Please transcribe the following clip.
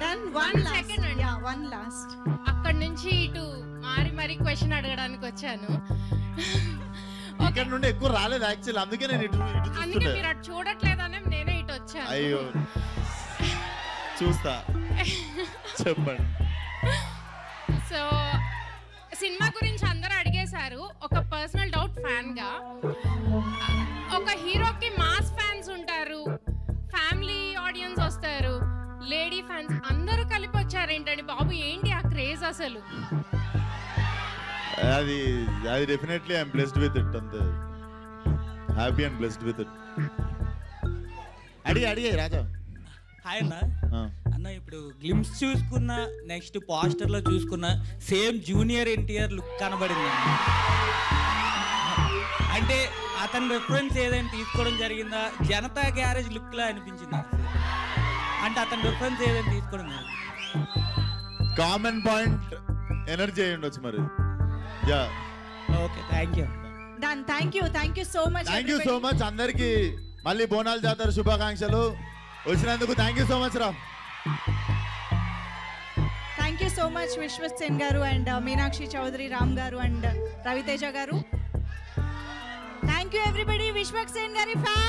Done. One second and yeah, one last. అక్కడ నుంచి ఇటు మరి క్వశ్చన్ అడగడానికి వచ్చాను. ఇక్కడ నుండి ఎక్కువ రాలేదు యాక్చువల్, అందుకే నేను ఇటు అందుకే మీరు అటు చూడట్లేదనే నేనే ఇటు వచ్చాను. అయ్యో చూస్తా, చెప్పండి. సో సినిమా గురించి అందరూ అడిగేశారు. ఒక పర్సనల్ డౌట్ ఫ్యాన్ గా, ఒక హీరోకి మాస్ ఫ్యాన్స్ ఉంటారు, ఫ్యామిలీ ఆడియన్స్ వస్తారు, లేడీ ఫ్యాన్స్ అందరూ కలిపి వచ్చారు ఏంటండి బాబు, ఏంటి ఆ క్రేజ్ అసలు? అది definitely I'm blessed with it, అంతే happy and blessed with it. అడిగే రాజా. హాయ్ అన్న, ఇప్పుడు గ్లిమ్స్ చూసుకున్న, నెక్స్ట్ పోస్టర్ లో చూసుకున్న సేమ్ జూనియర్ ఎన్టీఆర్ లుక్ కనబడింది. అంటే అతని రిఫరెన్స్ ఏదైనా తీసుకోవడం జరిగిందా? జనతా గ్యారేజ్ లుక్ లా అనిపించింది. అంటే అతని రిఫరెన్స్ ఏదైనా తీసుకోవడం జరిగింది. కామన్ పాయింట్ ఎనర్జీ అయి ఉండొచ్చు మరి. Yeah okay, thank you. Done. Thank you so much. Thank you so much అందరికి. మళ్ళీ బోనాల జాతర శుభాకాంక్షలు. వచ్చినందుకు థ్యాంక్ యూ సో మచ్ రా. Thank you so much Vishwas Sen garu and Meenakshi Chaudhary, Ram garu and Raviteja garu. Thank you everybody. Vishwas Sen gari fans.